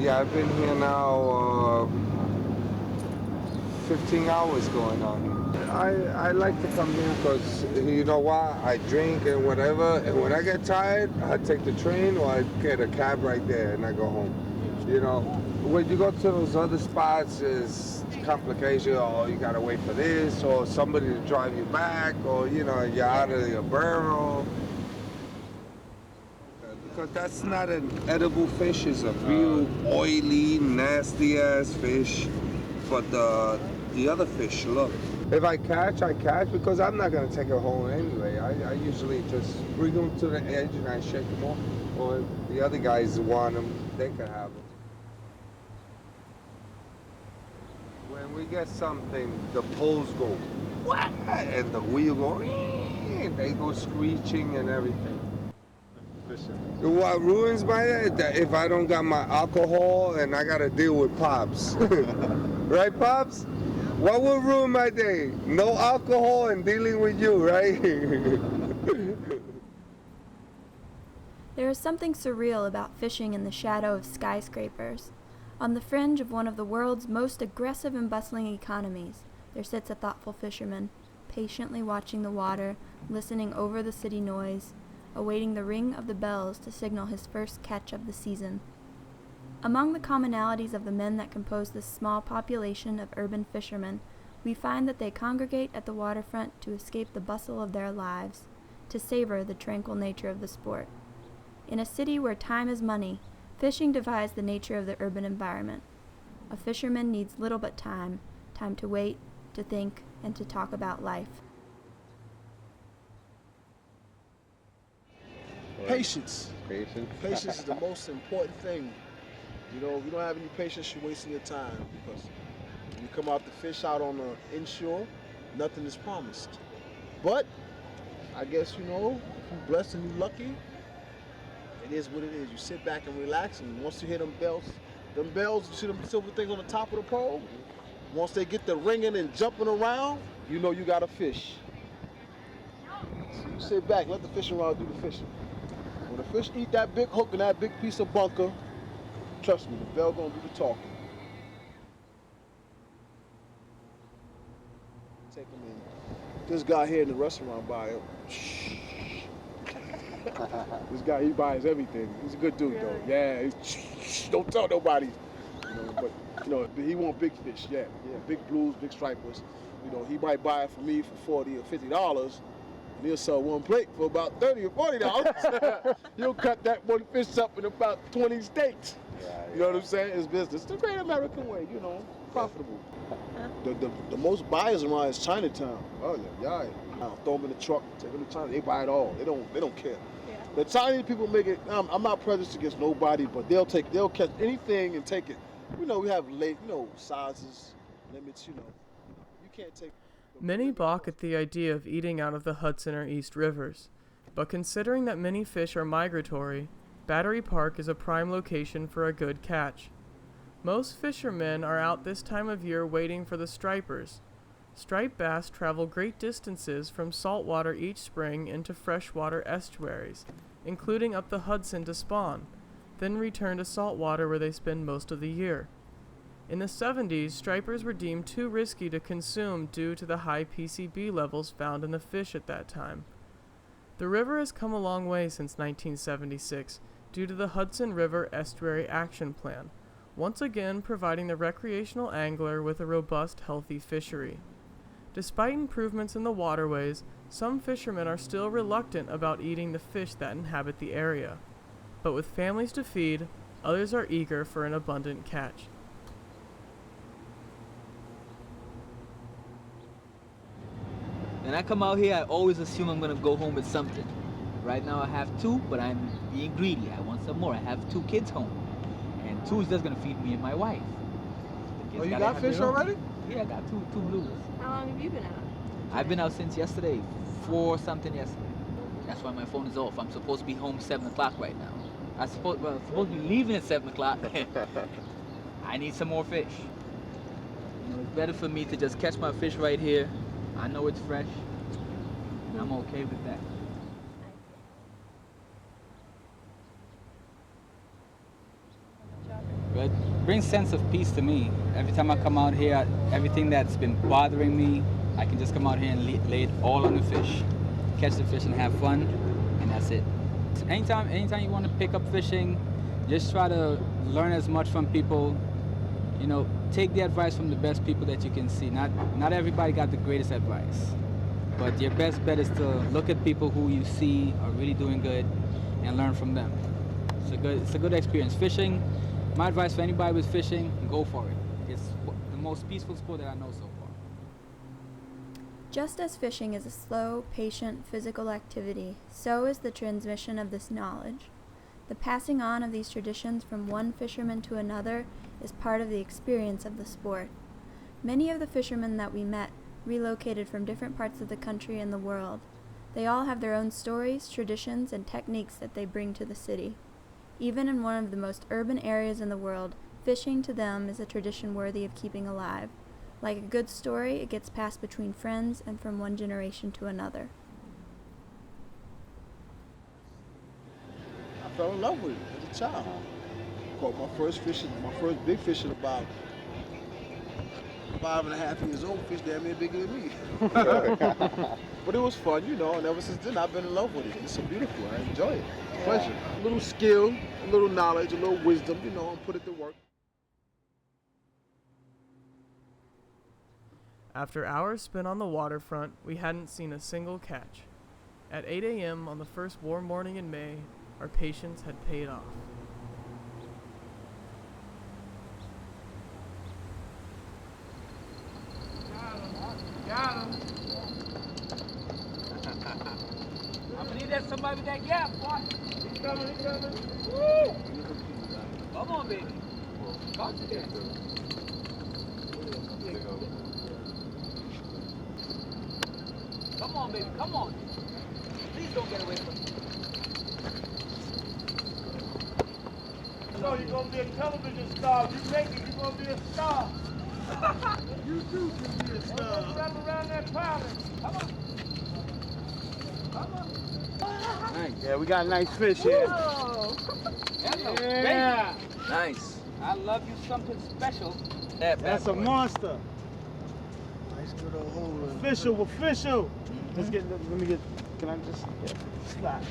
Yeah, I've been here now 15 hours going on. I like to come here because, you know what, I drink and whatever, and when I get tired, I take the train or I get a cab right there and I go home. You know, when you go to those other spots, there's complication, or you gotta wait for this, or somebody to drive you back, or, you know, you're out of your barrel. Because that's not an edible fish, it's a real oily, nasty ass fish. But the other fish, look. If I catch because I'm not gonna take it home anyway. I usually just bring them to the edge and I shake them off. Or if the other guys want them, they can have them. When we get something, the poles go what, and the wheel go, and they go screeching and everything. What ruins my day that if I don't got my alcohol and I gotta deal with Pops. Right, Pops? What would ruin my day? No alcohol and dealing with you, right? There is something surreal about fishing in the shadow of skyscrapers. On the fringe of one of the world's most aggressive and bustling economies, there sits a thoughtful fisherman, patiently watching the water, listening over the city noise, awaiting the ring of the bells to signal his first catch of the season. Among the commonalities of the men that compose this small population of urban fishermen, we find that they congregate at the waterfront to escape the bustle of their lives, to savor the tranquil nature of the sport. In a city where time is money, fishing defies the nature of the urban environment. A fisherman needs little but time to wait, to think, and to talk about life. Patience. Patience. Patience is the most important thing. You know, if you don't have any patience, you're wasting your time because when you come out to fish out on the inshore, nothing is promised. But I guess, you know, if you're blessed and you're lucky, it is what it is. You sit back and relax, and once you hear them bells, you see them silver things on the top of the pole, once they get the ringing and jumping around, you know you got a fish. So you sit back, let the fishing rod do the fishing. When the fish eat that big hook and that big piece of bunker, trust me, the bell gonna do the talking. Take him in. This guy here in the restaurant buy it. This guy, he buys everything. He's a good dude though. Yeah, don't tell nobody. You know, but you know, he want big fish. Yeah, big blues, big stripers. You know, he might buy it for me for $40 or $50. And he'll sell one plate for about $30 or $40. He'll cut that one fish up in about 20 steaks. You know what I'm saying? It's business. It's the great American way, you know, profitable. The most buyers around is Chinatown. Oh yeah. I'll throw them in the truck, take them to China. They buy it all. They don't care. Yeah. The Chinese people make it. I'm not prejudiced against nobody, but they'll catch anything and take it. You know, we have sizes, limits. You know, you can't take. Many balk at the idea of eating out of the Hudson or East Rivers, but considering that many fish are migratory, Battery Park is a prime location for a good catch. Most fishermen are out this time of year waiting for the stripers. Striped bass travel great distances from saltwater each spring into freshwater estuaries, including up the Hudson to spawn, then return to saltwater where they spend most of the year. In the 70s, stripers were deemed too risky to consume due to the high PCB levels found in the fish at that time. The river has come a long way since 1976 due to the Hudson River Estuary Action Plan, once again providing the recreational angler with a robust, healthy fishery. Despite improvements in the waterways, some fishermen are still reluctant about eating the fish that inhabit the area. But with families to feed, others are eager for an abundant catch. When I come out here, I always assume I'm gonna go home with something. Right now I have two, but I'm being greedy. I want some more. I have 2 kids home. And 2 is just gonna feed me and my wife. Oh, you got fish already? Yeah, I got two blues. How long have you been out? I've been out since yesterday, 4 something yesterday. That's why my phone is off. I'm supposed to be home 7 o'clock right now. I'm supposed to be leaving at 7 o'clock. I need some more fish. You know, it's better for me to just catch my fish right here. I know it's fresh. I'm okay with that. But it brings sense of peace to me. Every time I come out here, everything that's been bothering me, I can just come out here and lay it all on the fish. Catch the fish and have fun, and that's it. So anytime you want to pick up fishing, just try to learn as much from people. You know, take the advice from the best people that you can see. Not everybody got the greatest advice, but your best bet is to look at people who you see are really doing good and learn from them. It's a good experience. Fishing, my advice for anybody who's fishing, go for it. It's the most peaceful sport that I know so far. Just as fishing is a slow, patient, physical activity, so is the transmission of this knowledge. The passing on of these traditions from one fisherman to another is part of the experience of the sport. Many of the fishermen that we met relocated from different parts of the country and the world. They all have their own stories, traditions, and techniques that they bring to the city. Even in one of the most urban areas in the world, fishing to them is a tradition worthy of keeping alive. Like a good story, it gets passed between friends and from one generation to another. I fell in love with it as a child. Caught my first big fish at about 5.5 years old. Fish damn near bigger than me. But it was fun, you know, and ever since then I've been in love with it. It's so beautiful. I enjoy it. Pleasure. A little skill, a little knowledge, a little wisdom, you know, and put it to work. After hours spent on the waterfront, we hadn't seen a single catch. At 8 a.m. on the first warm morning in May, our patience had paid off. Got him. I'm gonna need that somebody with that gap, boy. He's coming. Woo! Come on, baby. Talk to them. Come on, baby. Come on. Please don't get away from me. So you're gonna be a television star. You make it, you're gonna be a star. You too can be a star. Wrap around that powder. Come on. Come on. Nice. Yeah, we got a nice fish here. Whoa. Hello, Yeah. baby. Nice. I love you something special. That's a monster. Nice good old hole. Official. Let's get. Let me get. Can I just slide?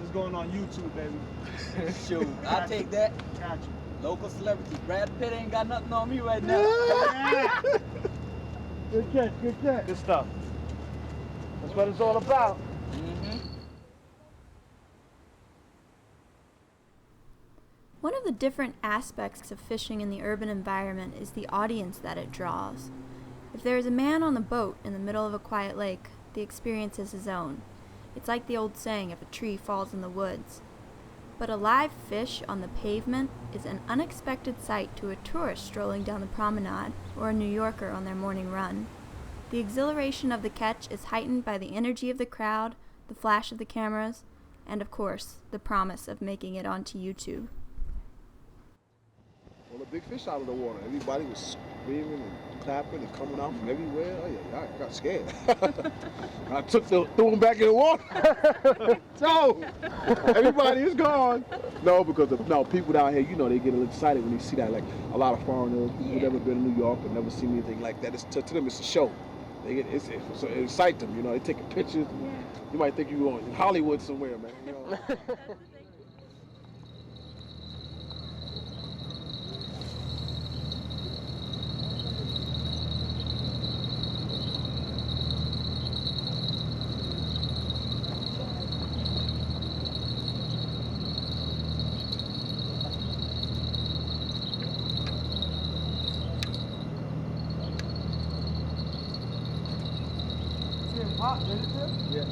It's going on YouTube, baby. Shoot, I'll take that. Got you. Local celebrity. Brad Pitt ain't got nothing on me right now. Yeah. Good catch. Good stuff. That's what it's all about. One of the different aspects of fishing in the urban environment is the audience that it draws. If there is a man on the boat in the middle of a quiet lake, the experience is his own. It's like the old saying, if a tree falls in the woods. But a live fish on the pavement is an unexpected sight to a tourist strolling down the promenade or a New Yorker on their morning run. The exhilaration of the catch is heightened by the energy of the crowd, the flash of the cameras, and of course, the promise of making it onto YouTube. Well, a big fish out of the water. Everybody was screaming and clapping and coming out from everywhere. Oh yeah, I got scared. I threw him back in the water. So everybody is gone. No, because people down here, you know, they get a little excited when they see that. Like a lot of foreigners who've never been to New York and never seen anything like that. To them, it's a show. So it excites them. You know, they taking pictures. Yeah. You might think you're in Hollywood somewhere, man. You know. Hot, didn't it? Yeah.